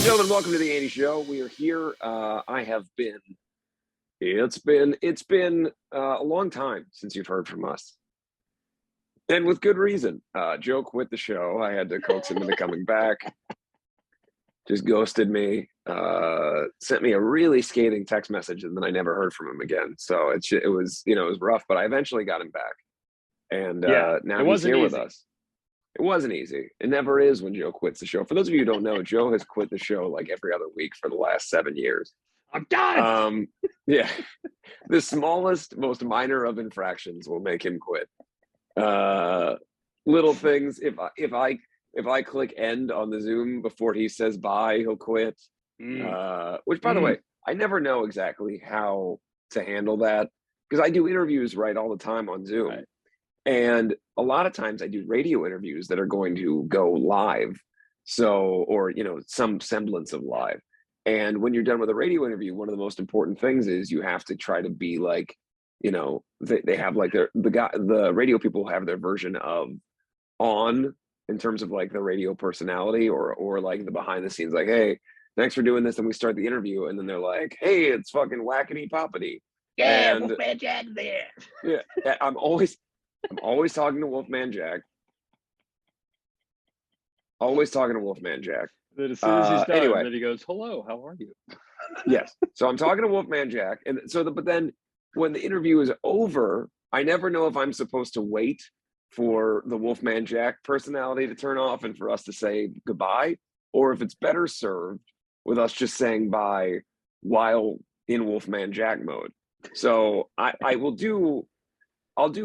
Gentlemen, welcome to the Andy Show. We are here. I have been. It's been a long time since you've heard from us, and with good reason. Joe quit the show. I had to coax him into coming back. Just ghosted me. Sent me a really scathing text message, and then I never heard from him again. So it was rough, but I eventually got him back, and now he's here with us. It wasn't easy. It never is when Joe quits the show. For those of you who don't know, Joe has quit the show like every other week for the last 7 years. I'm done. Yeah. The smallest, most minor of infractions will make him quit. Little things. If I click end on the Zoom before he says bye, he'll quit. Which, by the way, I never know exactly how to handle that because I do interviews all the time on Zoom. Right. And a lot of times I do radio interviews that are going to go live. Or some semblance of live. And when you're done with a radio interview, one of the most important things is you have to try to be like, they have like the radio people have their version of on in terms of like the radio personality or like the behind the scenes, like, hey, thanks for doing this. And we start the interview. And then they're like, hey, it's fucking whackity poppity. Yeah, and Wolfman Jack there. Yeah, I'm always talking to Wolfman Jack. Always talking to Wolfman Jack. Then as soon as he's done, anyway. then he goes, hello, how are you? Yes. So I'm talking to Wolfman Jack. And but then when the interview is over, I never know if I'm supposed to wait for the Wolfman Jack personality to turn off and for us to say goodbye, or if it's better served with us just saying bye while in Wolfman Jack mode. So I'll do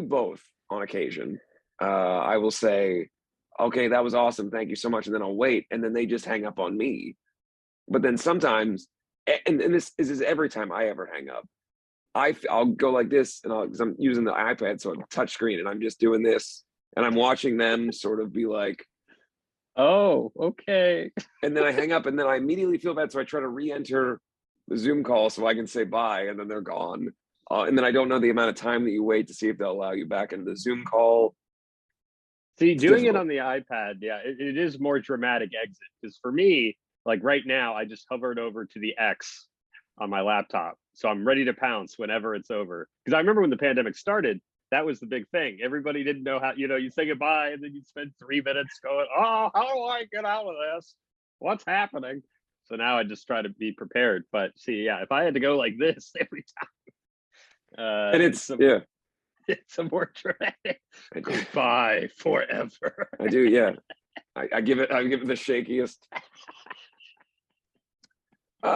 both on occasion. I will say, okay, that was awesome. Thank you so much. And then I'll wait. And then they just hang up on me. But then sometimes, and this is every time I ever hang up, I'll go like this because I'm using the iPad, so I'm touch screen and I'm just doing this and I'm watching them sort of be like, oh, okay. And then I hang up and then I immediately feel bad. So I try to re-enter the Zoom call so I can say bye and then they're gone. And then I don't know the amount of time that you wait to see if they'll allow you back into the Zoom call. See, doing it on the iPad, yeah, it is more dramatic exit. Because for me, like right now, I just hovered over to the X on my laptop. So I'm ready to pounce whenever it's over. Because I remember when the pandemic started, that was the big thing. Everybody didn't know how, you say goodbye and then you'd spend 3 minutes going, oh, how do I get out of this? What's happening? So now I just try to be prepared. But see, yeah, if I had to go like this every time. And it's a more dramatic goodbye forever. I do, yeah. I give it the shakiest.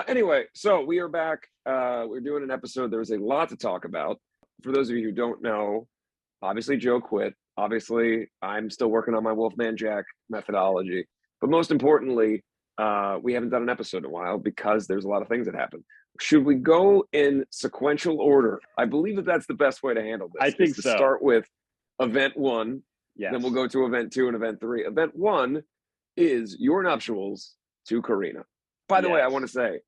Anyway, so we are back. We're doing an episode. There's a lot to talk about. For those of you who don't know, obviously Joe quit. Obviously, I'm still working on my Wolfman Jack methodology. But most importantly, we haven't done an episode in a while because there's a lot of things that happen. Should we go in sequential order? I believe that's the best way to handle this. I think so. Start with event 1, yes. Then we'll go to event 2 and event 3. Event 1 is your nuptials to Karina. By the way, I want to say,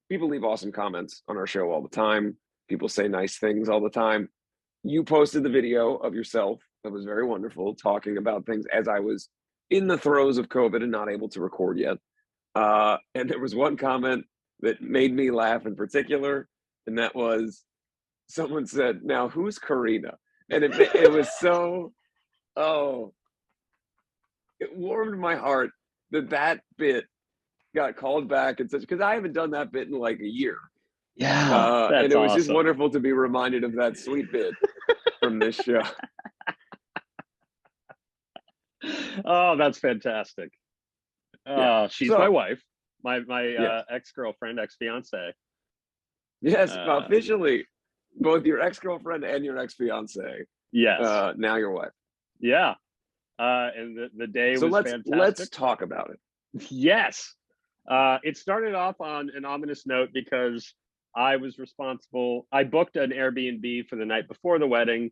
people leave awesome comments on our show all the time. People say nice things all the time. You posted the video of yourself. That was very wonderful, talking about things as I was in the throes of COVID and not able to record yet. And there was one comment that made me laugh in particular, and that was someone said, now who's Karina? And it was so, it warmed my heart that bit got called back and such, because I haven't done that bit in like a year. Yeah, and it was just wonderful to be reminded of that sweet bit from this show. Oh, that's fantastic. She's my wife, my ex-girlfriend, ex-fiance. Yes, officially, both your ex-girlfriend and your ex-fiance. Yes. Now your wife. Yeah. And the day was fantastic. Let's talk about it. Yes. It started off on an ominous note because I was responsible. I booked an Airbnb for the night before the wedding.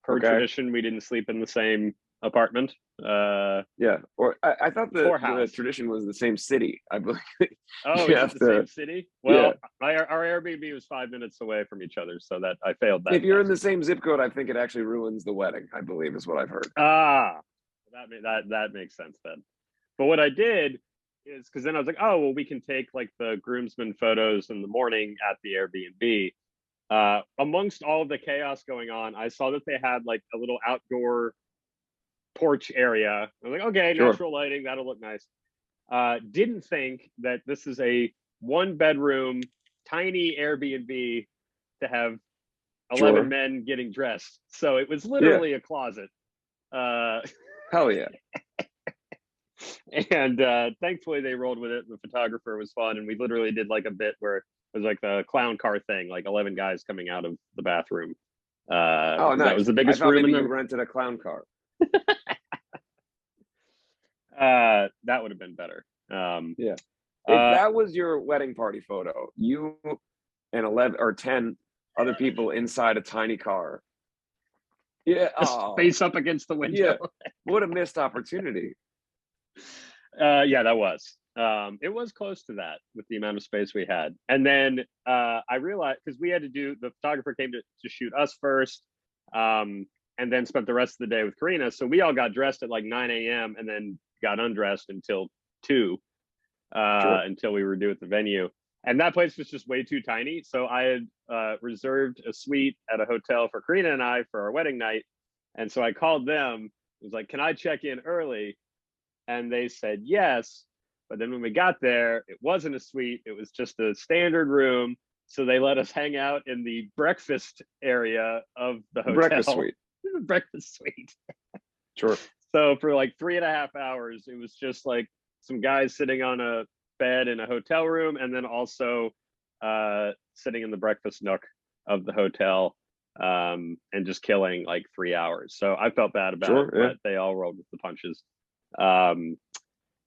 Per tradition, we didn't sleep in the same apartment. Or I thought the tradition was the same city. I believe. Oh, is it the same city? Well, our Airbnb was 5 minutes away from each other, so that I failed that. If you're in the same zip code, I think it actually ruins the wedding, I believe is what I've heard. That makes sense then. But what I did is because then I was like, oh well, we can take like the groomsmen photos in the morning at the Airbnb. Amongst all of the chaos going on, I saw that they had like a little outdoor porch area. I was like, okay, Sure. natural lighting, that'll look nice. Didn't think that this is a 1 bedroom, tiny Airbnb to have 11 Sure. men getting dressed. So it was Yeah. literally a closet. Uh, Hell yeah. and thankfully they rolled with it. The photographer was fun, and we literally did like a bit where it was like the clown car thing, like 11 guys coming out of the bathroom. Oh, That was nice. the I biggest thought room maybe in you the. rented a clown car. That would have been better. Yeah. If Uh, that was your wedding party photo, you and 11 or 10 other people inside a tiny car. Yeah. just Oh, face up against the window. yeah. What a missed opportunity. Yeah, that was. It was close to that with the amount of space we had. And then I realized because we had to do the photographer came to shoot us first, and then spent the rest of the day with Karina. So we all got dressed at like 9 a.m. and then got undressed until 2, Sure. until we were due at the venue. And that place was just way too tiny. So I had reserved a suite at a hotel for Karina and I for our wedding night. And so I called them. I was like, can I check in early? And they said yes. But then when we got there, it wasn't a suite, it was just a standard room. So they let us hang out in the breakfast area of the hotel. Breakfast suite. Breakfast suite. Sure. So for like 3.5 hours, it was just like some guys sitting on a bed in a hotel room, and then also sitting in the breakfast nook of the hotel, and just killing like 3 hours. So I felt bad about Sure, it, yeah. but they all rolled with the punches. And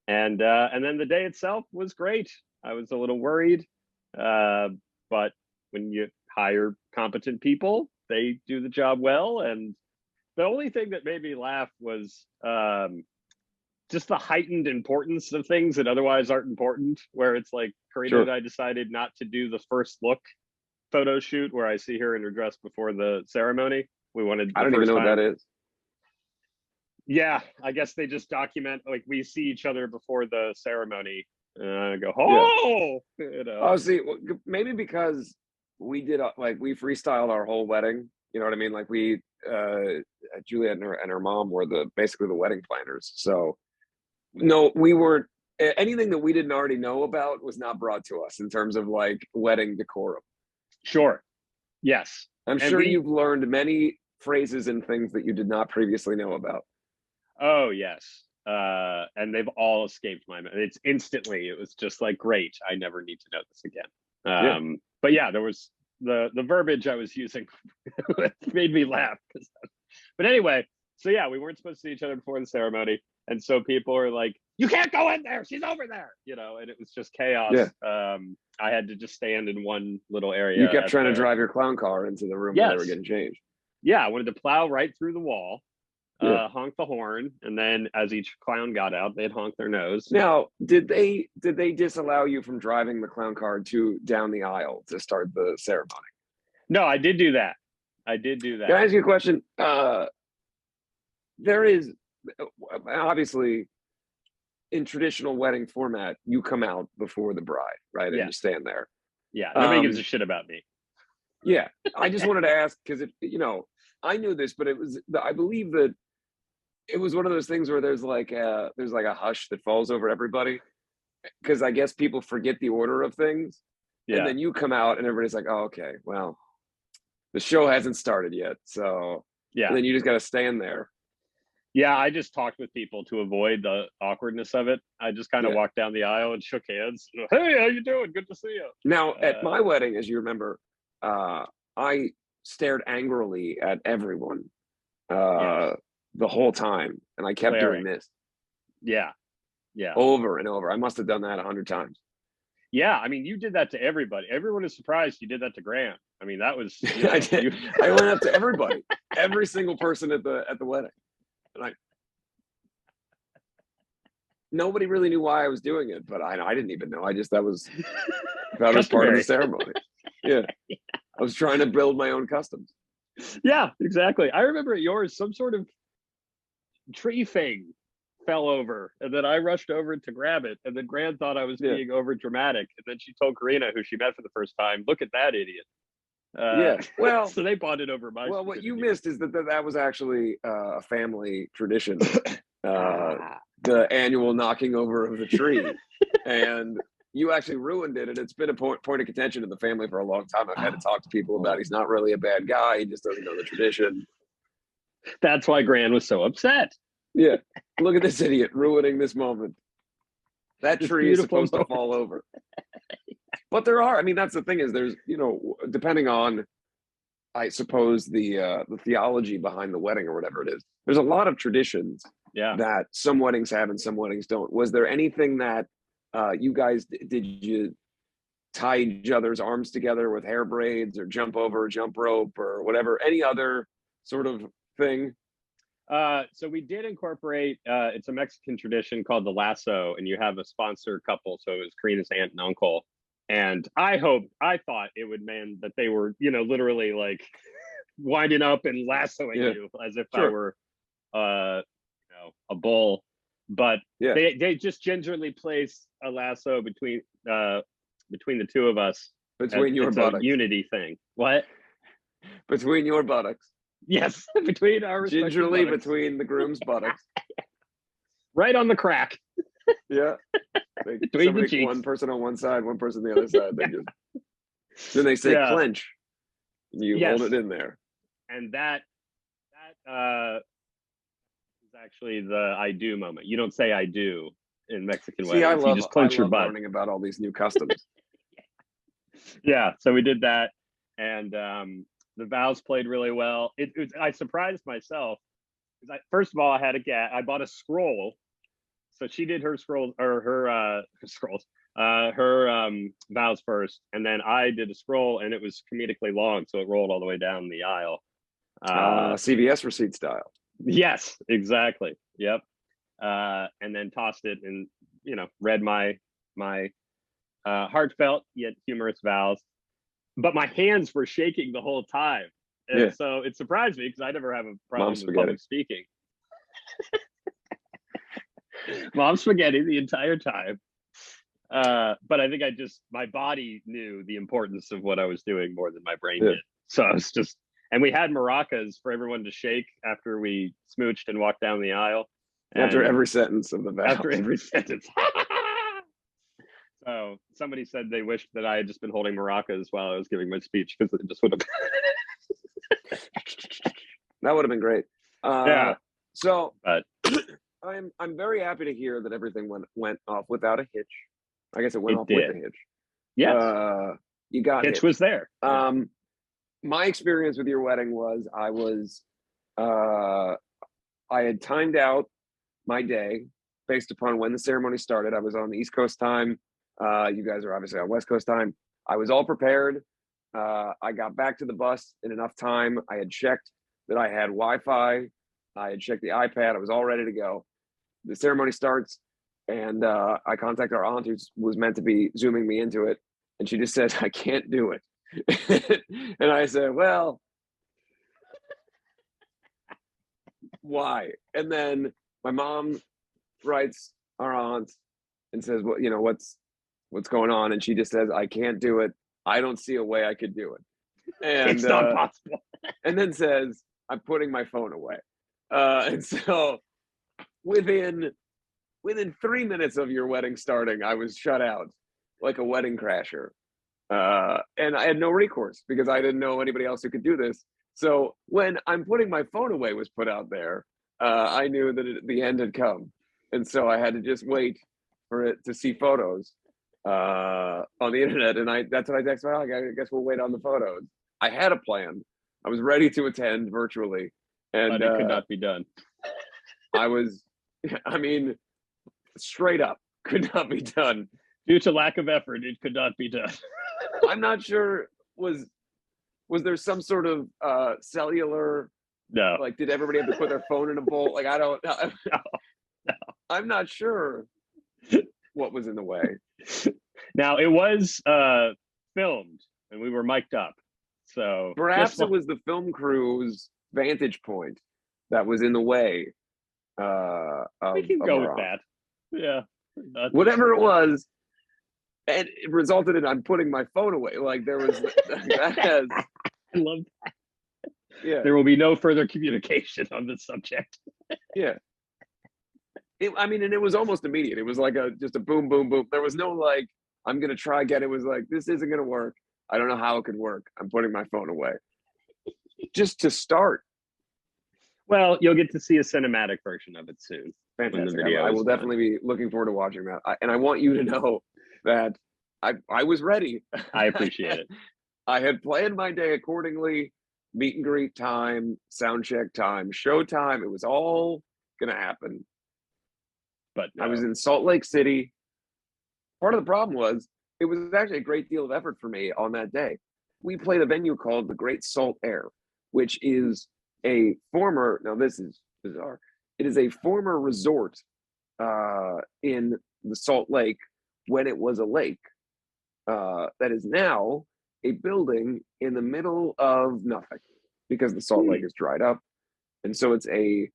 then the day itself was great. I was a little worried, but when you hire competent people, they do the job well. And the only thing that made me laugh was just the heightened importance of things that otherwise aren't important. Where it's like Karina Sure. and I decided not to do the first look photo shoot where I see her in her dress before the ceremony. We wanted. I don't even know what that is. Yeah, I guess they just document like we see each other before the ceremony, and I go, oh, you know. Oh, see, maybe because we did like we freestyled our whole wedding. You know what I mean? Like we, Juliet and her mom were basically the wedding planners. So no, we weren't. Anything that we didn't already know about was not brought to us in terms of like wedding decorum. Sure. Yes. I'm sure you've learned many phrases and things that you did not previously know about. Oh yes. And they've all escaped my mind. It's instantly, it was just like, great, I never need to know this again. But yeah, there was the verbiage I was using made me laugh. But anyway, so yeah, we weren't supposed to see each other before the ceremony. And so people are like, you can't go in there, she's over there, you know, and it was just chaos. Yeah. I had to just stand in one little area. You kept trying to drive your clown car into the room where they were getting changed. Yeah, I wanted to plow right through the wall. Honk the horn, and then as each clown got out, they'd honk their nose. Now, did they disallow you from driving the clown car down the aisle to start the ceremony? No, I did do that. Can I ask you a question? There is obviously in traditional wedding format, you come out before the bride, right? And you stand there. Yeah, nobody gives a shit about me. Yeah, I just wanted to ask because I knew this, but I believe that it was one of those things where there's like a hush that falls over everybody because I guess people forget the order of things. Yeah. And then you come out and everybody's like, oh, okay, well, the show hasn't started yet. So yeah. And then you just got to stand there. Yeah, I just talked with people to avoid the awkwardness of it. I just kind of walked down the aisle and shook hands. Hey, how you doing? Good to see you. Now, at my wedding, as you remember, I stared angrily at everyone the whole time, and I kept doing this. Yeah, over and over. I must have done that 100 times. Yeah, I mean, you did that to everybody. Everyone is surprised you did that to Graham. I mean, that was. I did. I went up to everybody, every single person at the wedding, and nobody really knew why I was doing it, but I didn't even know. That was part of the ceremony. Yeah. I was trying to build my own customs. Yeah, exactly. I remember at yours, some sort of tree thing fell over, and then I rushed over to grab it, and then Gran thought I was being over dramatic, and then she told Karina, who she met for the first time, "Look at that idiot." Yeah. Well, so they bonded over my. Well, what you missed is that was actually a family tradition, the annual knocking over of the tree, and you actually ruined it. And it's been a point of contention in the family for a long time. I've had to talk to people about. He's not really a bad guy. He just doesn't know the tradition. That's why Gran was so upset. Yeah, look at this idiot ruining this moment. That tree is supposed to fall over. But there are. I mean, that's the thing is there's depending on, I suppose, the theology behind the wedding or whatever it is. There's a lot of traditions that some weddings have and some weddings don't. Was there anything that you guys did you tie each other's arms together with hair braids or jump over a jump rope or whatever? Any other sort of thing? So we did incorporate. It's a Mexican tradition called the lasso, and you have a sponsor couple. So it was Karina's aunt and uncle. And I thought it would mean that they were, literally like winding up and lassoing you as if I were, a bull. But they just gingerly placed a lasso between the two of us. Between your buttocks. A unity thing. What? Between your buttocks. Yes, between our gingerly buttocks. Between the groom's buttocks. Right on the crack. Yeah. Between the cheeks. One person on one side, one person on the other side. Then they say clench. You hold it in there. And that is actually the I do moment. You don't say I do in Mexican weddings. You just clench your butt. Learning about all these new customs. Yeah, so we did that, and the vows played really well. I surprised myself because first of all, I bought a scroll. So she did her scrolls or her vows first, and then I did a scroll, and it was comedically long, so it rolled all the way down the aisle. CVS receipt style. Yes, exactly. Yep. And then tossed it, and read my heartfelt yet humorous vows, but my hands were shaking the whole time, and so it surprised me because I never have a problem with public speaking. Mom spaghetti the entire time. But I think my body knew the importance of what I was doing more than my brain did. So I was and we had maracas for everyone to shake after we smooched and walked down the aisle. After every sentence of the vow. After every sentence. So somebody said they wished that I had just been holding maracas while I was giving my speech because it just would have. That would have been great. So. But. I'm very happy to hear that everything went off without a hitch. I guess it went off with a hitch. Yes. You got hitch was there. My experience with your wedding was I had timed out my day based upon when the ceremony started. I was on the East Coast time. You guys are obviously on West Coast time. I was all prepared. I got back to the bus in enough time. I had checked that I had Wi-Fi. I had checked the iPad. I was all ready to go. The ceremony starts, and I contact our aunt who was meant to be Zooming me into it, and she just said, "I can't do it." And I said, "Well, why?" And then my mom writes our aunt and says, "Well, what's going on?" And she just says, "I can't do it. I don't see a way I could do it." And it's not possible. And then says, "I'm putting my phone away." And so within 3 minutes of your wedding starting, I was shut out like a wedding crasher. And I had no recourse because I didn't know anybody else who could do this. So when "I'm putting my phone away" was put out there, I knew that the end had come. And so I had to just wait for it to see photos on the internet. And that's what I texted. Well, I guess we'll wait on the photos. I had a plan. I was ready to attend virtually. And but it could not be done. Straight up, could not be done. Due to lack of effort, it could not be done. I'm not sure, was there some sort of cellular, no. Like, did everybody have to put their phone in a bowl? Like, I don't know. No. I'm not sure what was in the way. Now, it was filmed, and we were mic'd up. So perhaps it was the film crew's vantage point that was in the way. We can of go with Iran. that. Yeah. Not Whatever it that. was, and it resulted in I'm putting my phone away. Like there was that has, I love yeah, there will be no further communication on this subject. yeah. I mean, and it was almost immediate. It was like a just a boom, boom, boom. There was no like, I'm gonna try again. It was like, this isn't gonna work. I don't know how it could work. I'm putting my phone away. Just to start. Well, you'll get to see a cinematic version of it soon. When the Fantastic. video I is will done. definitely be looking forward to watching that. And I want you to know that I was ready. I appreciate it. I had planned my day accordingly. Meet and greet time, sound check time, show time. It was all gonna happen. But I was in Salt Lake City. Part of the problem was it was actually a great deal of effort for me on that day. We played a venue called the Great Salt Air, which is a former, now this is bizarre, it is a former resort in the Salt Lake when it was a lake that is now a building in the middle of nothing because the Salt Lake is dried up. And so it's a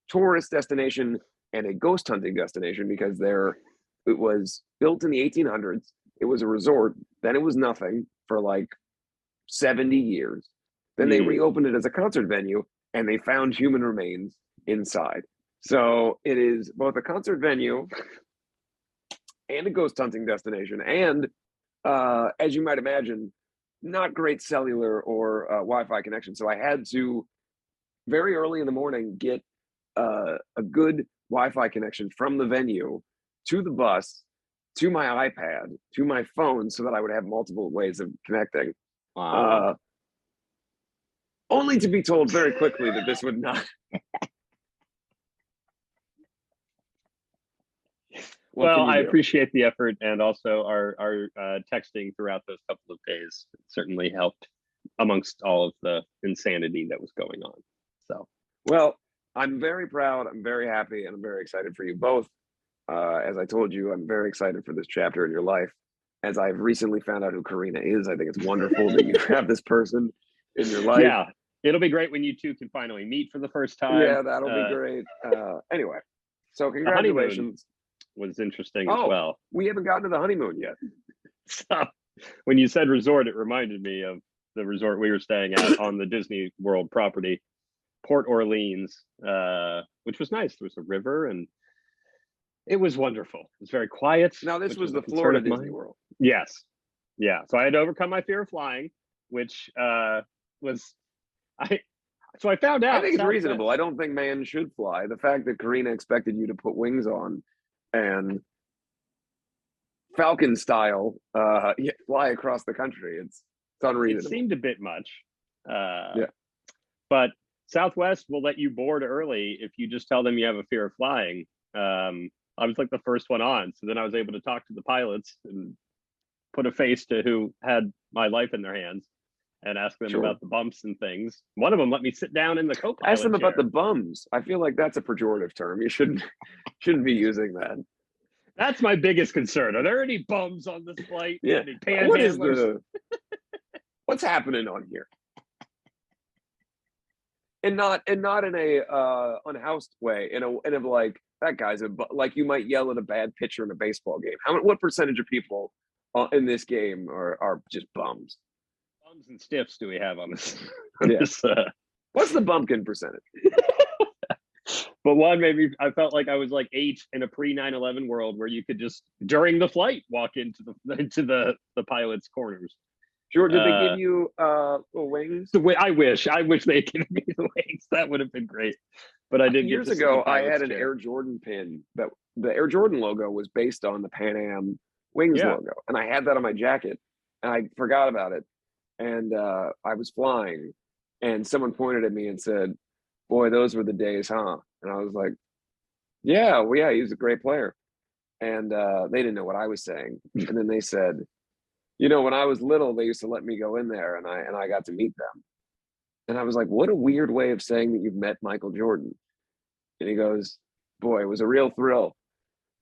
tourist destination and a ghost hunting destination because it was built in the 1800s. It was a resort. Then it was nothing for like 70 years. Then they reopened it as a concert venue and they found human remains inside. So it is both a concert venue and a ghost hunting destination. And as you might imagine, not great cellular or Wi-Fi connection. So I had to very early in the morning get a good Wi-Fi connection from the venue to the bus, to my iPad, to my phone, so that I would have multiple ways of connecting. wow. Only to be told very quickly that this would not. Well, I appreciate the effort and also our texting throughout those couple of days. It certainly helped amongst all of the insanity that was going on. So, well, I'm very proud. I'm very happy, and I'm very excited for you both. As I told you, I'm very excited for this chapter in your life. As I've recently found out who Karina is, I think it's wonderful that you have this person in your life. Yeah, it'll be great when you two can finally meet for the first time. Yeah, that'll be great. Anyway, so congratulations. Was interesting as well. We haven't gotten to the honeymoon yet. So, when you said resort, it reminded me of the resort we were staying at on the Disney World property, Port Orleans, which was nice. There was a river and it was wonderful. It was very quiet. Now, this was the Florida Disney World. Yes. Yeah. So I had to overcome my fear of flying, which was so I found out. I think it's reasonable. I don't think man should fly. The fact that Karina expected you to put wings on and Falcon style fly across the country, it's unreasonable. It seemed a bit much. Yeah. But Southwest will let you board early if you just tell them you have a fear of flying. I was like the first one on. So then I was able to talk to the pilots and put a face to who had my life in their hands and ask them about the bumps and things. One of them let me sit down in the co-pilot Ask them chair. about the bums. I feel like that's a pejorative term. You shouldn't be using that. That's my biggest concern. Are there any bums on this flight? Yeah. Any panhandlers? What's happening on here? And not in a unhoused way. In a like that guy's like you might yell at a bad pitcher in a baseball game. What percentage of people in this game are just bums? Bums and stiffs do we have on this? What's the bumpkin percentage? But one, maybe I felt like I was like 8 in a pre 9/11 world where you could just during the flight walk into the pilot's corners. Sure. Did they give you wings? I wish they had given me the wings. That would have been great. But I did. Years ago, I had an Air Jordan pin that the Air Jordan logo was based on the Pan Am Wings logo, and I had that on my jacket, and I forgot about it. And I was flying, and someone pointed at me and said, "Boy, those were the days, huh?" And I was like, "Yeah, well, yeah, he was a great player." And they didn't know what I was saying. And then they said, "You know, when I was little, they used to let me go in there, and I got to meet them." And I was like, "What a weird way of saying that you've met Michael Jordan." And he goes, "Boy, it was a real thrill.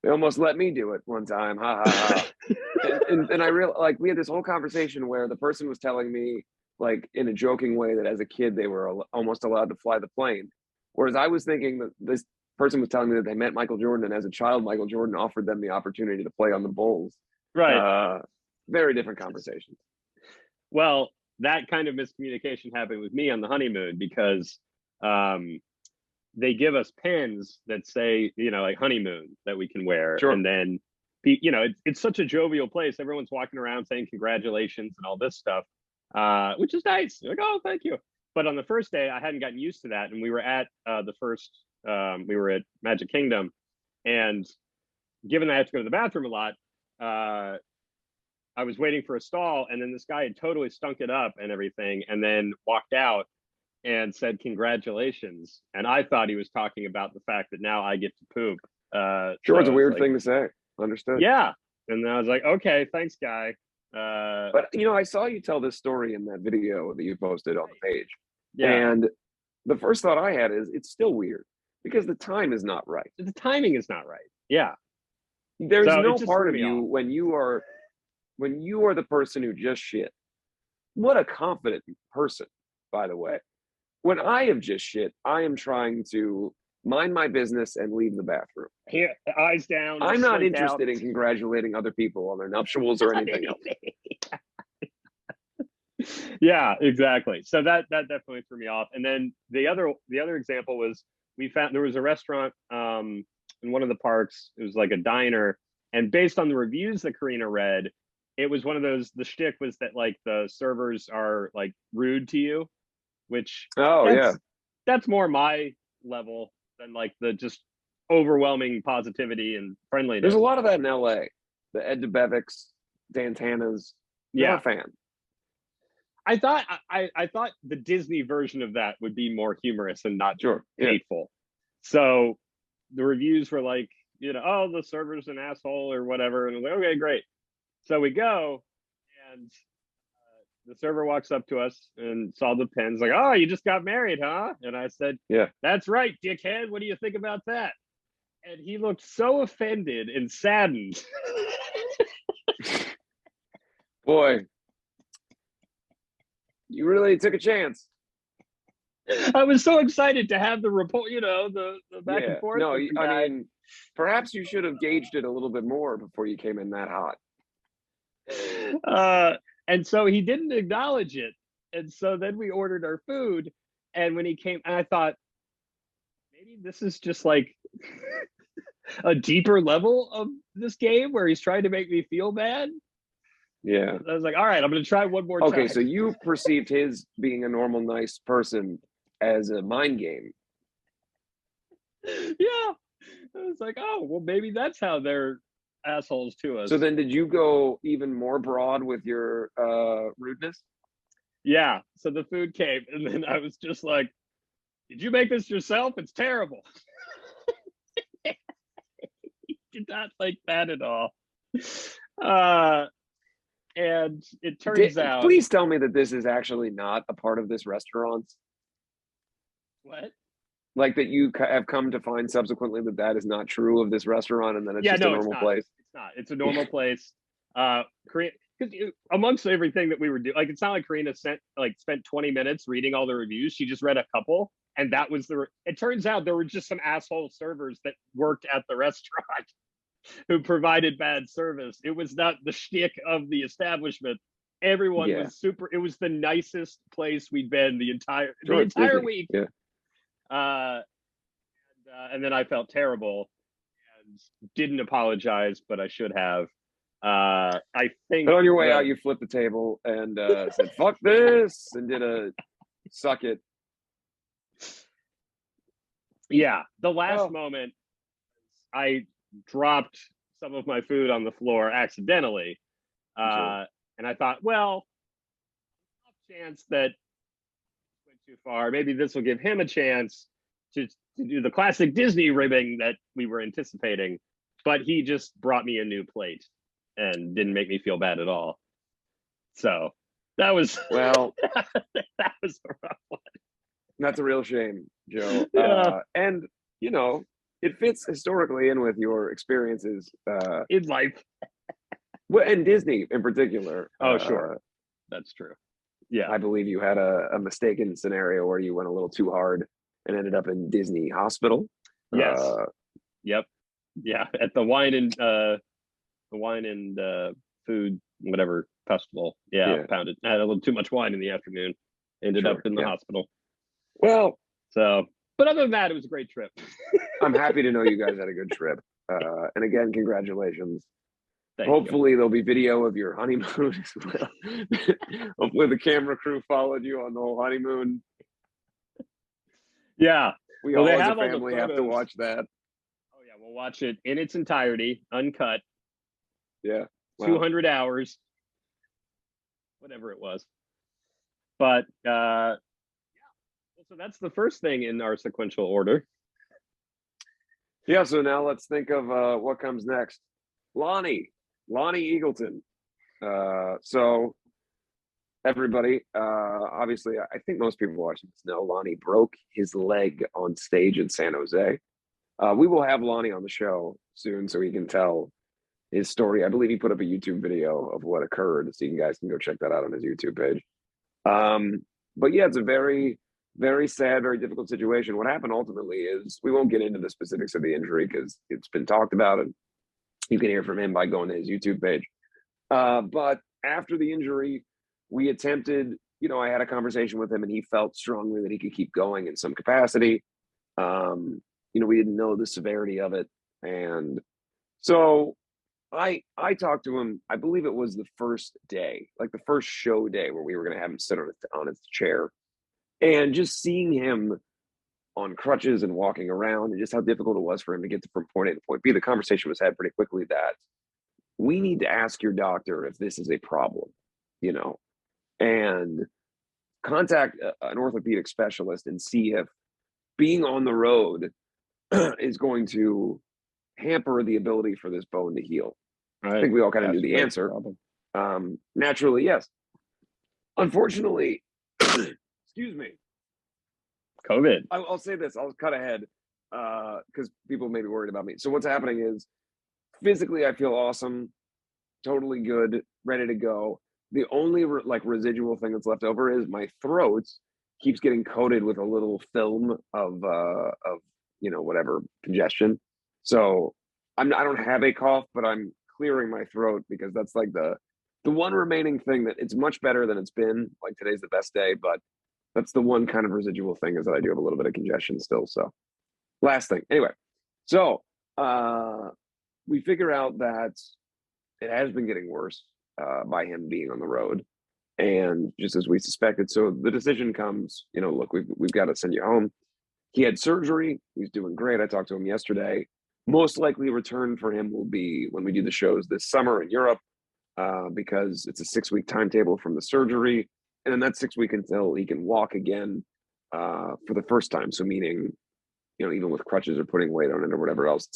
They almost let me do it one time. Ha ha ha." and I realized, like, we had this whole conversation where the person was telling me, like, in a joking way, that as a kid they were almost allowed to fly the plane, whereas I was thinking that person was telling me that they met Michael Jordan, and as a child, Michael Jordan offered them the opportunity to play on the Bulls. Right. Very different conversations. Well, that kind of miscommunication happened with me on the honeymoon because they give us pins that say, like honeymoon that we can wear. Sure. And then, it's such a jovial place. Everyone's walking around saying congratulations and all this stuff, which is nice. Like, oh, thank you. But on the first day, I hadn't gotten used to that. And we were at we were at Magic Kingdom. And given that I have to go to the bathroom a lot, I was waiting for a stall, and then this guy had totally stunk it up and everything, and then walked out and said congratulations. And I thought he was talking about the fact that now I get to poop. Sure, it's a weird thing to say. Understood. Yeah. And I was like, okay, thanks, guy. But I saw you tell this story in that video that you posted on the page. Yeah. And the first thought I had is it's still weird because the time is not right. The timing is not right. Yeah. There's no part of you when you are the person who just shit. What a confident person, by the way. When I have just shit, I am trying to mind my business and leave the bathroom. Here, eyes down. I'm not interested in congratulating other people on their nuptials or anything else. Yeah, exactly. So that definitely threw me off. And then the other example was we found there was a restaurant in one of the parks. It was like a diner, and based on the reviews that Karina read, it was one of those. The shtick was that like the servers are like rude to you, which that's more my level than like the just overwhelming positivity and friendliness. There's a lot of that in LA. The Ed DeBevics, Dantana's. Yeah, a fan. I thought the Disney version of that would be more humorous and not hateful. So the reviews were like, oh, the server's an asshole or whatever, and I was like, okay, great. So we go, and the server walks up to us and saw the pins, like, oh, you just got married, huh? And I said, yeah, that's right, dickhead. What do you think about that? And he looked so offended and saddened. Boy, you really took a chance. I was so excited to have the report, the back and forth. No, I mean, perhaps you should have gauged it a little bit more before you came in that hot. And so he didn't acknowledge it. And so then we ordered our food. And when he came, and I thought, maybe this is just like a deeper level of this game where he's trying to make me feel bad. Yeah. I was like, all right, I'm going to try one more time. Okay, so you perceived his being a normal, nice person as a mind game. Yeah. I was like, oh, well, maybe that's how they're assholes to us. So then did you go even more broad with your rudeness? Yeah. So the food came, and then I was just like, did you make this yourself? It's terrible. He did not like that at all. And it turns out... Please tell me that this is actually not a part of this restaurant. What? Like that you have come to find subsequently that is not true of this restaurant, and then it's just a normal place. It's not. It's a normal place. Because amongst everything that we were doing, like it's not like Karina spent 20 minutes reading all the reviews. She just read a couple, and that was it turns out there were just some asshole servers that worked at the restaurant who provided bad service. It was not the shtick of the establishment. Everyone was super. It was the nicest place we'd been the entire week. Yeah. And then I felt terrible and didn't apologize, but I should have. I think. But on your way out, you flipped the table and said "fuck this" and did a suck it. Yeah, the last moment, I dropped some of my food on the floor accidentally, and I thought, well, chance that went too far. Maybe this will give him a chance to do the classic Disney ribbing that we were anticipating. But he just brought me a new plate and didn't make me feel bad at all. So that was that was a rough one. That's a real shame, Joe. Yeah. And it fits historically in with your experiences in life. Well, and Disney in particular. Oh, sure. That's true. Yeah. I believe you had a mistaken scenario where you went a little too hard and ended up in Disney hospital. Yes. Yep. Yeah. At the wine and food, whatever festival. Yeah. Yeah, Pounded. I had a little too much wine in the afternoon. Ended up sure. in the Yeah. hospital. Well, So, but other than that, it was a great trip. I'm happy to know you guys had a good trip. And again, congratulations. Thank you. Hopefully there'll be video of your honeymoon as well. Hopefully the camera crew followed you on the whole honeymoon. Yeah. We Well, all they as a have all the family have to photos. watch that. Oh yeah, we'll watch it in its entirety, uncut, Yeah. Wow. 200 hours, whatever it was. But so that's the first thing in our sequential order. Yeah, so now let's think of what comes next. Lonnie Eagleton. So everybody, obviously, I think most people watching this know Lonnie broke his leg on stage in San Jose. We will have Lonnie on the show soon so he can tell his story. I believe he put up a YouTube video of what occurred, so you guys can go check that out on his YouTube page. But yeah, it's a very, very sad, very difficult situation. What happened ultimately is we won't get into the specifics of the injury because it's been talked about, and you can hear from him by going to his YouTube page. But after the injury, we attempted, I had a conversation with him and he felt strongly that he could keep going in some capacity. We didn't know the severity of it. And so I talked to him, I believe it was the first day, like the first show day where we were going to have him sit on his chair. And just seeing him on crutches and walking around and just how difficult it was for him to get from point A to point B, the conversation was had pretty quickly that we need to ask your doctor if this is a problem, and contact an orthopedic specialist and see if being on the road is going to hamper the ability for this bone to heal. Right. I think we all kind of knew the answer. Naturally, yes. Unfortunately, excuse me. COVID. I'll say this. I'll cut ahead because people may be worried about me. So what's happening is physically, I feel awesome, totally good, ready to go. The only residual thing that's left over is my throat keeps getting coated with a little film of whatever congestion. So I don't have a cough, but I'm clearing my throat because that's like the one remaining thing that it's much better than it's been. Like today's the best day, but that's the one kind of residual thing is that I do have a little bit of congestion still. So last thing. Anyway, so we figure out that it has been getting worse by him being on the road. And just as we suspected, so the decision comes, look, we've got to send you home. He had surgery. He's doing great. I talked to him yesterday. Most likely return for him will be when we do the shows this summer in Europe because it's a 6-week timetable from the surgery. And then that's 6 weeks until he can walk again for the first time. So meaning, even with crutches or putting weight on it or whatever else,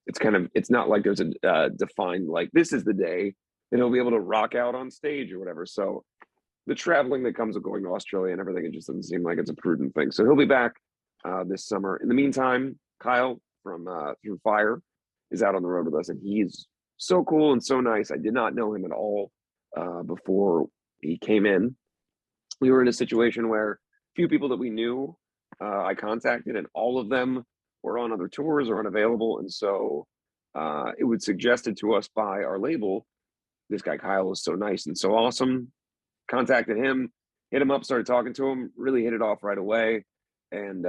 it's not like there's a defined, like this is the day that he'll be able to rock out on stage or whatever. So the traveling that comes with going to Australia and everything, it just doesn't seem like it's a prudent thing. So he'll be back this summer. In the meantime, Kyle from Through Fire is out on the road with us, and he's so cool and so nice. I did not know him at all before he came in. We were in a situation where a few people that we knew I contacted, and all of them were on other tours or unavailable. And so it was suggested to us by our label. This guy Kyle is so nice and so awesome. Contacted him, hit him up, started talking to him, really hit it off right away. And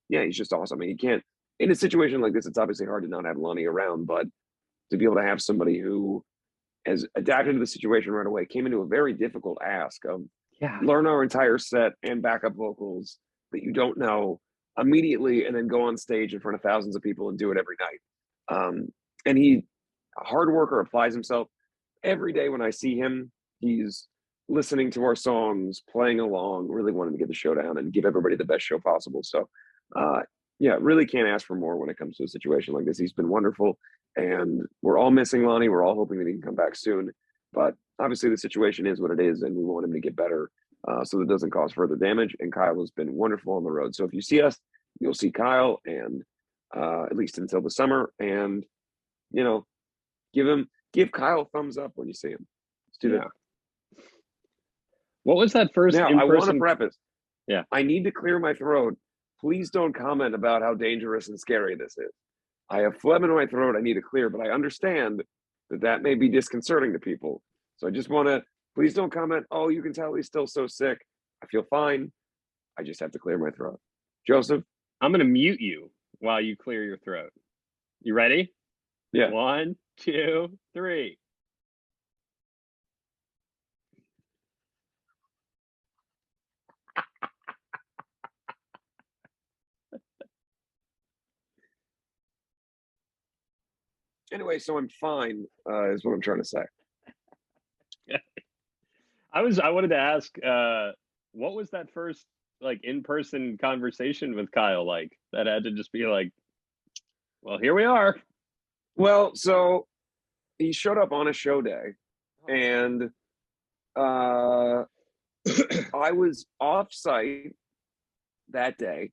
he's just awesome. I mean, you can't, in a situation like this, it's obviously hard to not have Lonnie around, but to be able to have somebody who has adapted to the situation right away, came into a very difficult ask of learn our entire set and backup vocals that you don't know immediately, and then go on stage in front of thousands of people and do it every night. And he, a hard worker, applies himself every day. When I see him, he's listening to our songs, playing along, really wanting to get the show down and give everybody the best show possible. So really can't ask for more when it comes to a situation like this. He's been wonderful, and we're all missing Lonnie. We're all hoping that he can come back soon, but obviously the situation is what it is, and we want him to get better so that it doesn't cause further damage. And Kyle has been wonderful on the road. So if you see us, you'll see Kyle, and at least until the summer, and give Kyle a thumbs up when you see him. Let's do that. What was that first? Now, I want to preface. Yeah. I need to clear my throat please don't comment about how dangerous and scary this is. I have phlegm in my throat I need to clear, but I understand that that may be disconcerting to people. So I just want to, please don't comment, oh, you can tell he's still so sick. I feel fine. I just have to clear my throat. Joseph? I'm going to mute you while you clear your throat. You ready? Yeah. 1, 2, 3. Anyway, so I'm fine, is what I'm trying to say. I wanted to ask, what was that first like in-person conversation with Kyle like? That had to just be like, well, here we are. Well, so he showed up on a show day, and I was off site that day,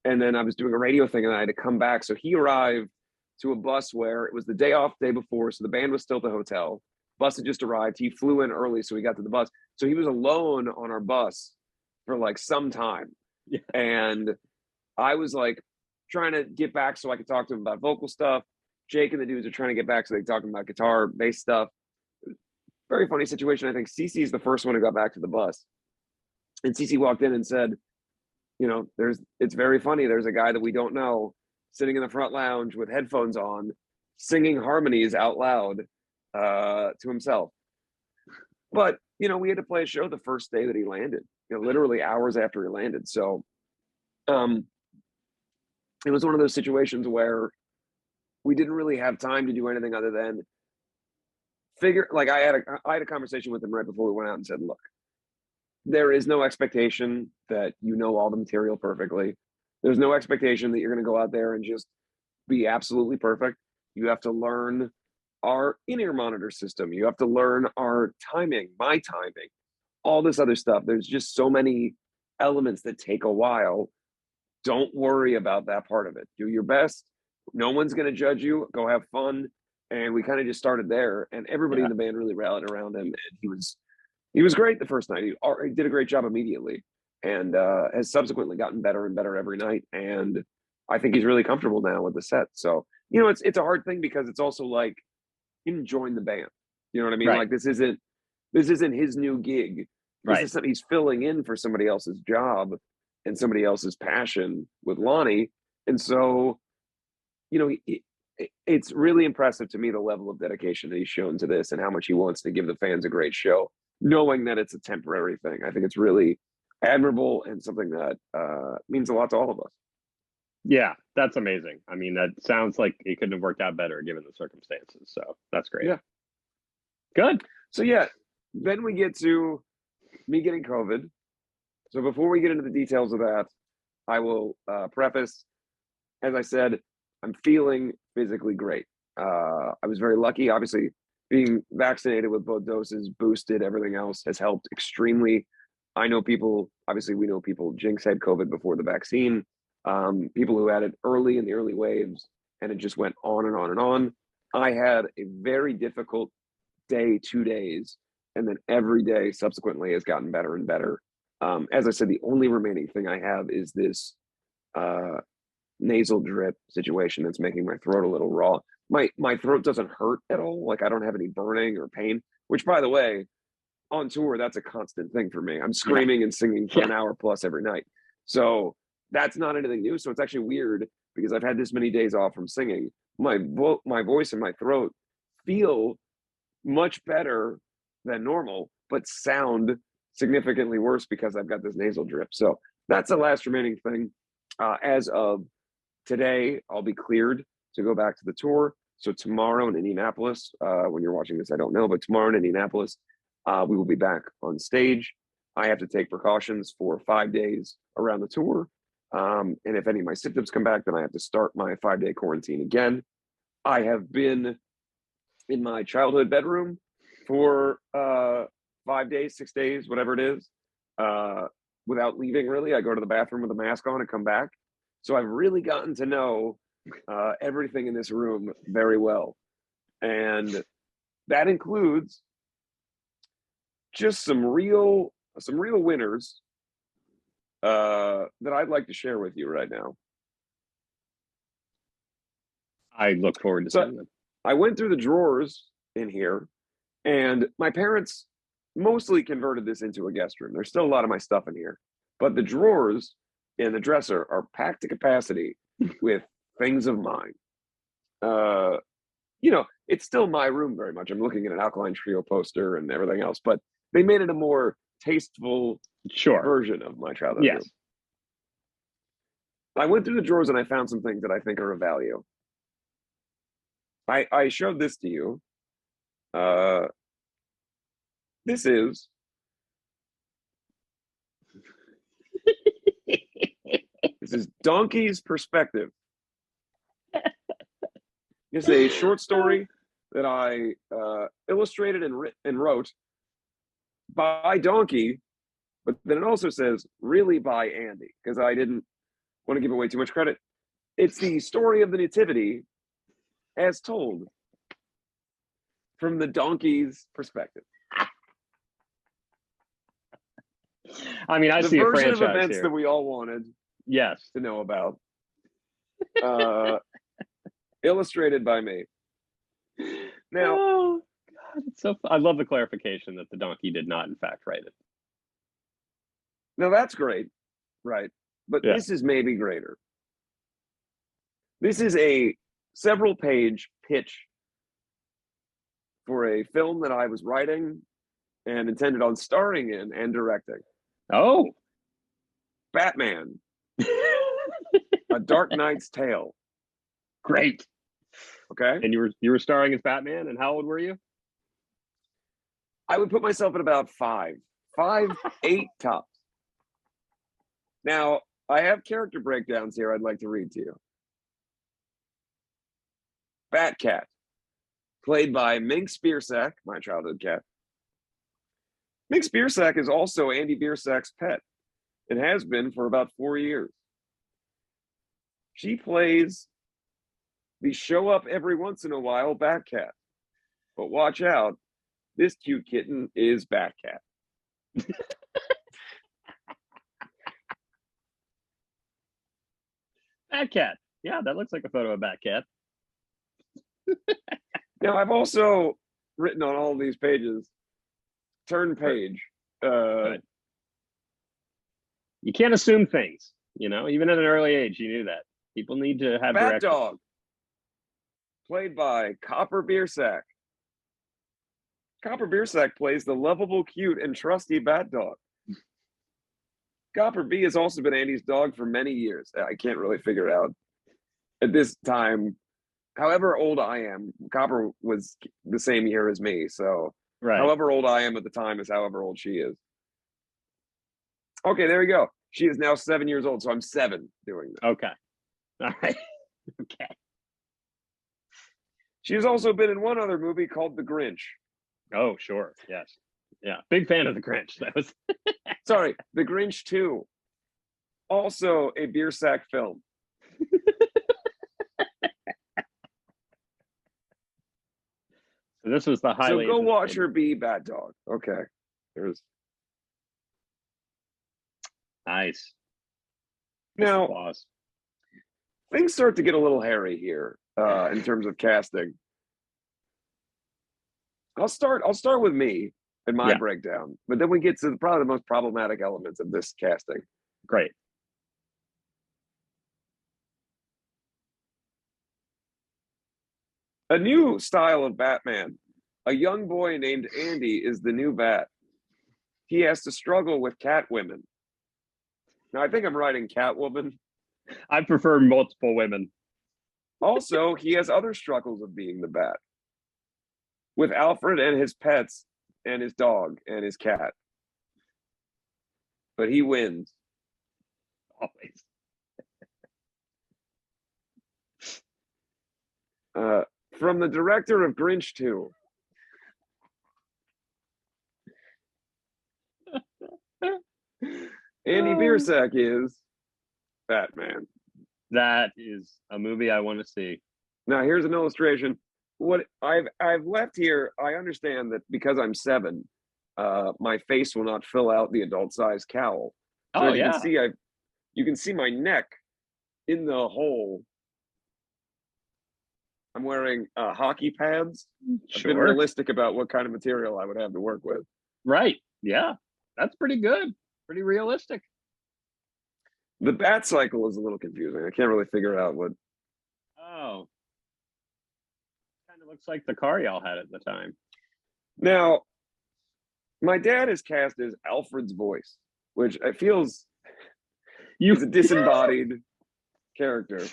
and then I was doing a radio thing, and I had to come back. So he arrived to a bus where it was the day off, day before, so the band was still at the hotel. Bus had just arrived. He flew in early, so he got to the bus. So he was alone on our bus for like some time, Yeah. and I was like trying to get back so I could talk to him about vocal stuff. Jake and the dudes are trying to get back so they talk about guitar, bass stuff. Very funny situation. I think Cece is the first one who got back to the bus, and Cece walked in and said, you know, it's very funny. There's a guy that we don't know sitting in the front lounge with headphones on, singing harmonies out loud to himself. But, you know, we had to play a show the first day that he landed, you know, literally hours after he landed. So it was one of those situations where we didn't really have time to do anything other than figure, like I had a conversation with him right before we went out and said, look, there is no expectation that you know all the material perfectly. There's no expectation that you're going to go out there and just be absolutely perfect. You have to learn our in-ear monitor system. You have to learn our timing, my timing, all this other stuff. There's just so many elements that take a while. Don't worry about that part of it. Do your best. No one's going to judge you. Go have fun. And we kind of just started there, and everybody in the band really rallied around him. And he was great the first night. He did a great job immediately, and has subsequently gotten better and better every night. And I think he's really comfortable now with the set. So, you know, it's a hard thing because it's also like join the band. You know what I mean? Right. Like this isn't his new gig. This is something he's filling in for somebody else's job and somebody else's passion with Lonnie. And so, you know, it's really impressive to me the level of dedication that he's shown to this and how much he wants to give the fans a great show, knowing that it's a temporary thing. I think it's really admirable and something that means a lot to all of us. Yeah, that's amazing. I mean, that sounds like it couldn't have worked out better given the circumstances. So that's great. Yeah. Good. So yeah, then we get to me getting COVID. So before we get into the details of that, I will preface, as I said, I'm feeling physically great. I was very lucky. Obviously, being vaccinated with both doses, boosted, everything else has helped extremely. I know people, obviously, we know people. Jinx had COVID before the vaccine. People who had it early in the early waves, and it just went on and on and on. I had a very difficult day, 2 days, and then every day subsequently has gotten better and better. As I said, the only remaining thing I have is this nasal drip situation that's making my throat a little raw. My throat doesn't hurt at all. Like I don't have any burning or pain, which by the way, on tour, that's a constant thing for me. I'm screaming and singing for an hour plus every night. So that's not anything new. So it's actually weird because I've had this many days off from singing. My voice and my throat feel much better than normal, but sound significantly worse because I've got this nasal drip. So that's the last remaining thing. As of today, I'll be cleared to go back to the tour. So tomorrow in Indianapolis, when you're watching this, I don't know, but tomorrow in Indianapolis, we will be back on stage. I have to take precautions for 5 days around the tour. And if any of my symptoms come back, then I have to start my 5-day quarantine again. I have been in my childhood bedroom for 5 days, 6 days, whatever it is, without leaving really. I go to the bathroom with a mask on and come back. So I've really gotten to know everything in this room very well. And that includes just some real winners that I'd like to share with you right now. I look forward to So seeing them. I went through the drawers in here, and my parents mostly converted this into a guest room. There's still a lot of my stuff in here, but the drawers in the dresser are packed to capacity with things of mine. Uh, it's still my room very much. I'm looking at an Alkaline Trio poster and everything else, but they made it a more tasteful Sure. version of my childhood Yes. room. I went through the drawers and I found some things that I think are of value. I showed this to you. This is Donkey's Perspective. It's a short story that I illustrated and wrote by Donkey, but then it also says really by Andy, because I didn't want to give away too much credit. It's the story of the Nativity as told from the donkey's perspective. I mean, I The see a version of franchise events here. that we all wanted Yes. to know about. Illustrated by me. Now, Oh, God, it's so. I love the clarification that the donkey did not, in fact, write it. now that's great, right? But Yeah. this is maybe greater. This is a several page pitch for a film that I was writing and intended on starring in and directing. Oh. Batman, A Dark Knight's Tale. Great. Okay. And you were starring as Batman, and how old were you? I would put myself at about 5, 8 tops. Now, I have character breakdowns here I'd like to read to you. Batcat, played by Mink Spearsack, my childhood cat. Mink Spearsack is also Andy Biersack's pet. It has been for about 4 years. She plays the show up every once in a while Batcat. But watch out, this cute kitten is Batcat. Batcat. Yeah, that looks like a photo of Batcat. Now, I've also written on all these pages, turn page. You can't assume things, even at an early age, you knew that. People need to have Bat direction. Dog, played by Copper Biersack. Copper Biersack plays the lovable, cute, and trusty Bat Dog. Copper B has also been Andy's dog for many years. I can't really figure out at this time, however old I am. Copper was the same year as me, so Right. however old I am at the time is however old she is. Okay, there we go. She is now 7 years old, so I'm 7 doing this. Okay. All right. Okay. She has also been in one other movie called The Grinch. Oh, sure. Yes. Yeah. Big fan of the Grinch. That was Sorry, The Grinch 2. Also a Biersack film. So this was the highly. So go watch her be Bat Dog. Okay. There's Nice. now Applause. things start to get a little hairy here in terms of casting. I'll start with me and my breakdown, but then we get to probably the most problematic elements of this casting. Great. A new style of Batman. A young boy named Andy is the new Bat. He has to struggle with Catwomen. Now, I think I'm writing Catwoman. I prefer multiple women. Also, he has other struggles of being the Bat. With Alfred and his pets and his dog and his cat. But he wins. Always. From the director of Grinch 2. Andy Biersack is Batman. That is a movie I want to see. Now, here's an illustration. What I've left here, I understand that because I'm 7, my face will not fill out the adult size cowl. So Oh as you can yeah, see, you can see my neck in the hole. I'm wearing hockey pads. I've been sure. realistic about what kind of material I would have to work with. Right. Yeah. That's pretty good. Pretty realistic. The bat cycle is a little confusing. I can't really figure out what. Oh, kind of looks like the car y'all had at the time. Now, my dad is cast as Alfred's voice, which it feels You is a disembodied character.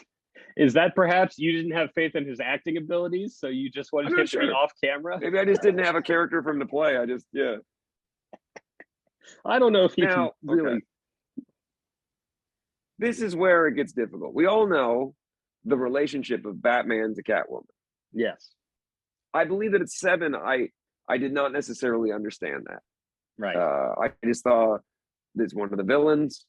is that perhaps you didn't have faith in his acting abilities, so you just I'm wanted him not to be sure. off camera? Maybe I just didn't have a character from the play. I just, yeah. I don't know if he can Now, okay. really. This is where it gets difficult. We all know the relationship of Batman to Catwoman. Yes. I believe that at 7, I did not necessarily understand that. Right. I just thought it's one of the villains.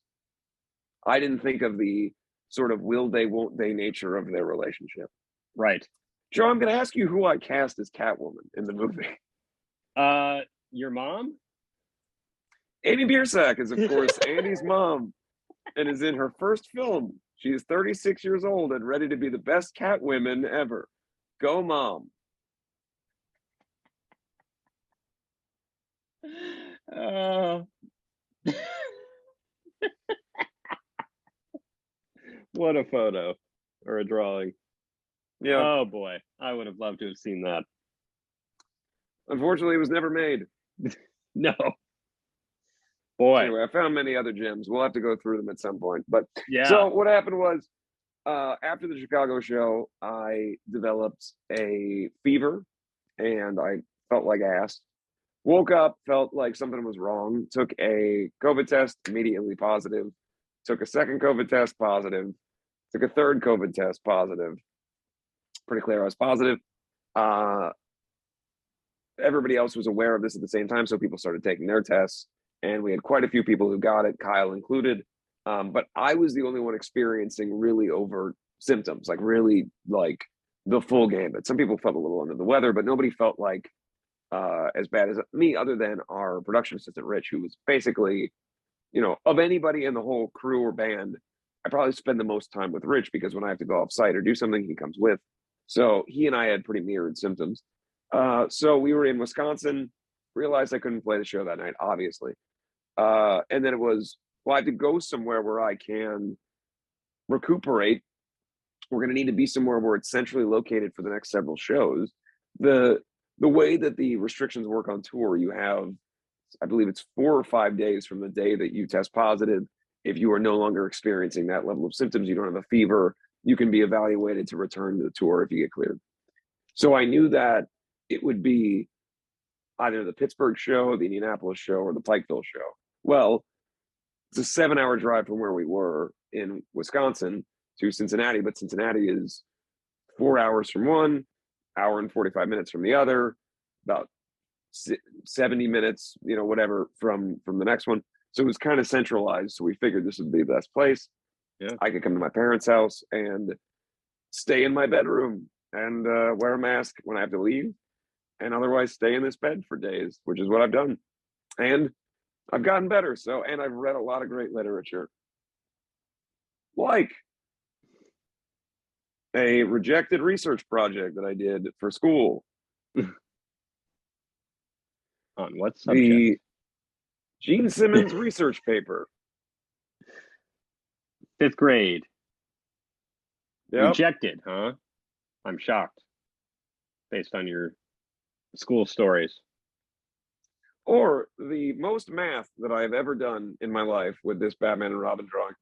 I didn't think of the sort of will they, won't they nature of their relationship. Right. Joe, I'm going to ask you who I cast as Catwoman in the movie. Your mom? Amy Biersack is, of course, Andy's mom and is in her first film. She is 36 years old and ready to be the best Catwoman ever. Go, mom. Uh, what a photo or a drawing. Yeah. Oh boy, I would have loved to have seen that. Unfortunately, it was never made. No. Boy. Anyway, I found many other gems. We'll have to go through them at some point. But Yeah. so what happened was, after the Chicago show, I developed a fever and I felt like ass. Woke up, felt like something was wrong. Took a COVID test, immediately positive. Took a second COVID test, positive. Took a third COVID test, positive. Pretty clear I was positive. Everybody else was aware of this at the same time, so people started taking their tests, and we had quite a few people who got it, Kyle included. But I was the only one experiencing really overt symptoms, like really like the full gambit. Some people felt a little under the weather, but nobody felt like as bad as me, other than our production assistant Rich, who was basically, you know, of anybody in the whole crew or band, I probably spend the most time with Rich because when I have to go off site or do something, he comes with. So he and I had pretty mirrored symptoms. So we were in Wisconsin, realized I couldn't play the show that night, obviously. And then it was, well, I have to go somewhere where I can recuperate. We're going to need to be somewhere where it's centrally located for the next several shows. The way that the restrictions work on tour, you have, I believe it's 4 or 5 days from the day that you test positive. If you are no longer experiencing that level of symptoms, you don't have a fever, you can be evaluated to return to the tour if you get cleared. So I knew that it would be either the Pittsburgh show, the Indianapolis show, or the Pikeville show. Well, it's a 7-hour drive from where we were in Wisconsin to Cincinnati, but Cincinnati is 4 hours from one, hour and 45 minutes from the other, about 70 minutes, you know, whatever from the next one. So it was kind of centralized. So we figured this would be the best place. Yeah. I could come to my parents' house and stay in my bedroom and wear a mask when I have to leave, and otherwise stay in this bed for days, which is what I've done. And I've gotten better. So, and I've read a lot of great literature, like a rejected research project that I did for school. On what subject? The Gene Simmons research paper. 5th grade. Yep. Rejected, huh? I'm shocked. Based on your school stories. Or the most math that I have ever done in my life with this Batman and Robin drawing.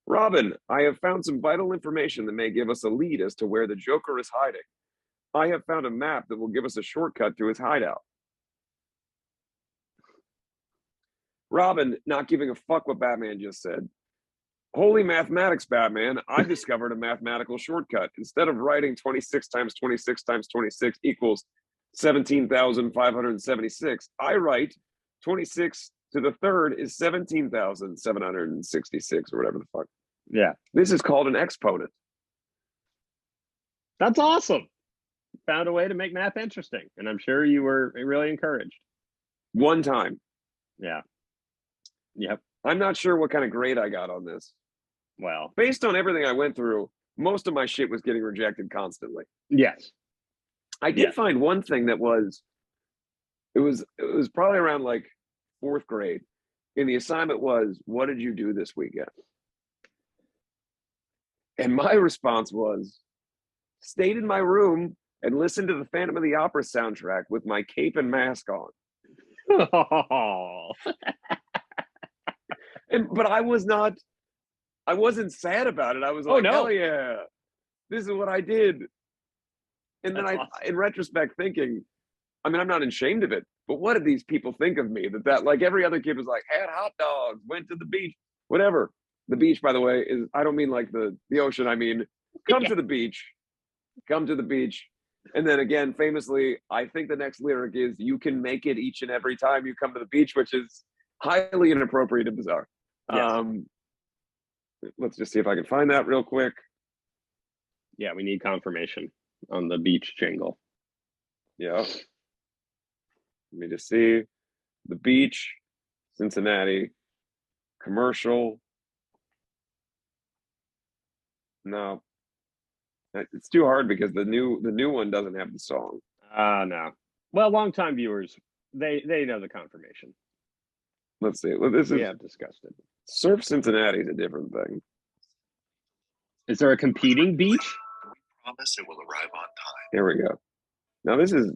Robin, I have found some vital information that may give us a lead as to where the Joker is hiding. I have found a map that will give us a shortcut to his hideout. Robin, not giving a fuck what Batman just said. Holy mathematics, Batman, I've discovered a mathematical shortcut. Instead of writing 26 times 26 times 26 equals 17,576, I write 26 to the third is 17,766 or whatever the fuck. Yeah. This is called an exponent. That's awesome. Found a way to make math interesting. And I'm sure you were really encouraged. One time. Yeah. Yep. I'm not sure what kind of grade I got on this. Well, Based on everything I went through, most of my shit was getting rejected constantly. yes. I did find one thing that was it was probably around like fourth grade. And the assignment was, what did you do this weekend? And my response was, stayed in my room and listened to the Phantom of the Opera soundtrack with my cape and mask on. Oh. But I wasn't sad about it. I was Oh, like, no. hell yeah, this is what I did. And then That's I, awesome. in retrospect, thinking, I mean, I'm not ashamed of it, but what did these people think of me? That like every other kid was like, had hot dogs, went to the beach, whatever. The beach, by the way, is, I don't mean like the ocean. I mean, come Yeah. to the beach, come to the beach. And then again, famously, I think the next lyric is, you can make it each and every time you come to the beach, which is highly inappropriate and bizarre. Yes. Let's just see if I can find that real quick. Yeah, we need confirmation on the beach jingle. Yeah. Let me just see. The beach, Cincinnati, commercial. No, it's too hard because the new one doesn't have the song. No. Well, longtime viewers, they know the confirmation. Let's see. Well, this We is have discussed it. Surf Cincinnati is a different thing. Is there a competing beach? We promise it will arrive on time. Here we go. Now this is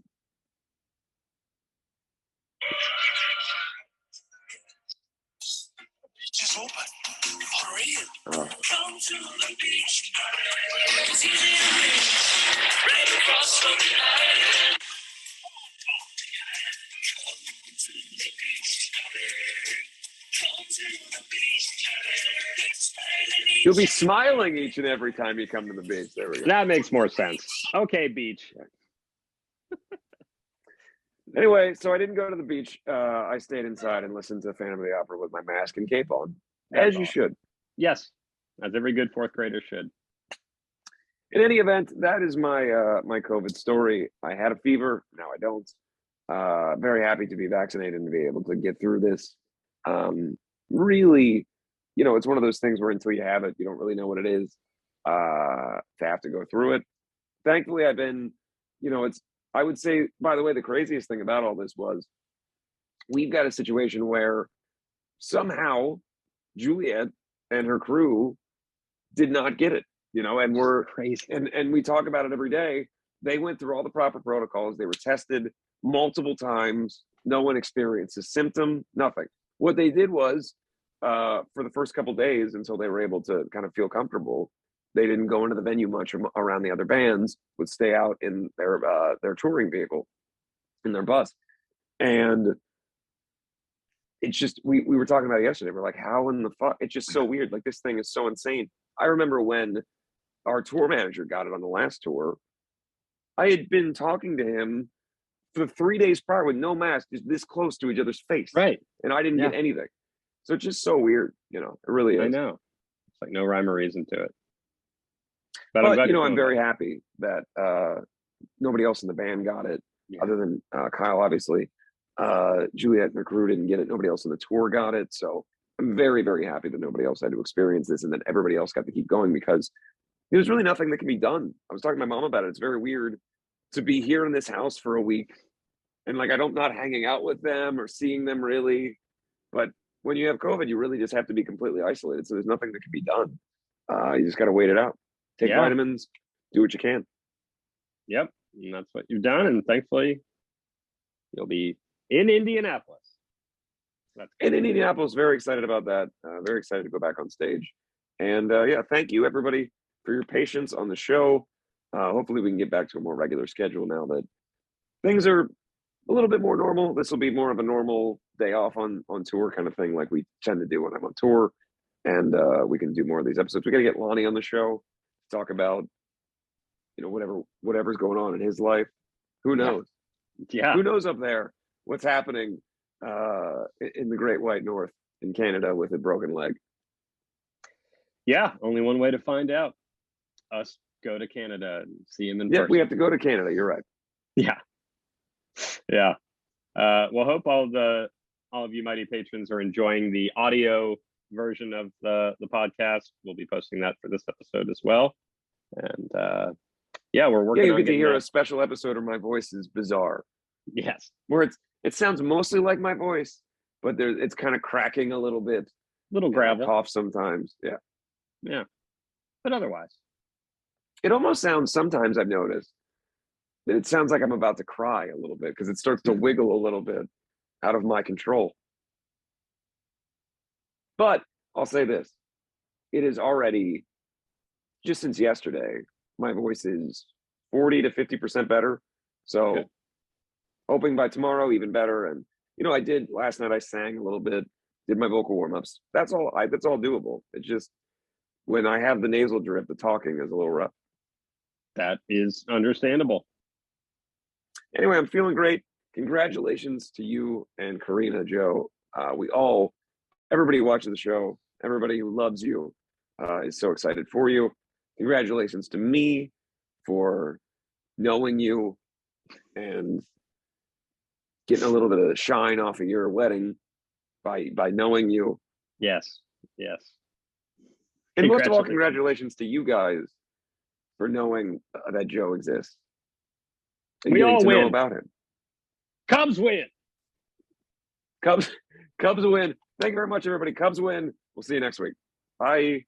Beach is open. Hurry in. oh, Come to the beach. It's easy to reach. Right across from the island. Come to the beach. Come to the beach. you'll be smiling each and every time you come to the beach. There we go. That makes more sense. Okay, beach. Anyway, so I didn't go to the beach. I stayed inside and listened to Phantom of the Opera with my mask and cape on, as you should. Yes, as every good fourth grader should. In any event, that is my my COVID story. I had a fever. Now I don't. Very happy to be vaccinated and to be able to get through this. Really, it's one of those things where until you have it, you don't really know what it is. To have to go through it. Thankfully, I've been, it's. I would say, by the way, the craziest thing about all this was we've got a situation where somehow Juliet and her crew did not get it, and we're Crazy. and we talk about it every day. They went through all the proper protocols. They were tested multiple times. No one experienced a symptom, nothing. What they did was, for the first couple days until they were able to kind of feel comfortable, they didn't go into the venue much around the other bands, would stay out in their touring vehicle, in their bus. And it's just, we were talking about it yesterday. We're like, how in the fuck? It's just so weird. Like, this thing is so insane. I remember when our tour manager got it on the last tour, I had been talking to him for 3 days prior with no mask, just this close to each other's face. Right. And I didn't get anything. So it's just so weird, it really is. I know. It's like no rhyme or reason to it. But I'm very happy that nobody else in the band got it, other than Kyle, obviously. Juliet and her crew didn't get it. Nobody else on the tour got it. So I'm very, very happy that nobody else had to experience this and that everybody else got to keep going, because there's really nothing that can be done. I was talking to my mom about it. It's very weird to be here in this house for a week and like I'm not hanging out with them or seeing them really. But when you have COVID, you really just have to be completely isolated. So there's nothing that can be done. You just got to wait it out. Take vitamins, do what you can. Yep. And that's what you've done. And thankfully, you'll be in Indianapolis. In Indianapolis, very excited about that. Very excited to go back on stage. And thank you everybody for your patience on the show. Hopefully we can get back to a more regular schedule now that things are a little bit more normal. This will be more of a normal day off on tour kind of thing, like we tend to do when I'm on tour. And we can do more of these episodes. We got to get Lonnie on the show to talk about, whatever's going on in his life. Who knows? Yeah. Who knows up there what's happening in the Great White North in Canada with a broken leg? Yeah, only one way to find out. Us go to Canada and see him in person. Yeah, we have to go to Canada. You're right. Yeah. Well, hope all the all of you mighty patrons are enjoying the audio version of the podcast. We'll be posting that for this episode as well. And yeah, we're working you on get to getting hear that. a special episode where my voice is bizarre, Yes, where it sounds mostly like my voice, but it's kind of cracking a little bit. little I gravel. cough sometimes. Yeah. Yeah, but otherwise, It almost sounds, sometimes I've noticed, that it sounds like I'm about to cry a little bit because it starts to wiggle a little bit out of my control. But I'll say this, it is already, just since yesterday, my voice is 40 to 50% better. So Good. hoping by tomorrow, even better. And, I did last night, I sang a little bit, did my vocal warm-ups. That's all doable. It's just when I have the nasal drip, the talking is a little rough. that is understandable. Anyway, I'm feeling great. Congratulations to you and Karina, Joe. Everybody watching the show, everybody who loves you is so excited for you. Congratulations to me for knowing you and getting a little bit of shine off of your wedding by knowing you. Yes, yes. And most of all, Congratulations. congratulations to you guys for knowing that Joe exists. And We getting all to know win. about him. Cubs win. Cubs win. Thank you very much, everybody. Cubs win. We'll see you next week. Bye.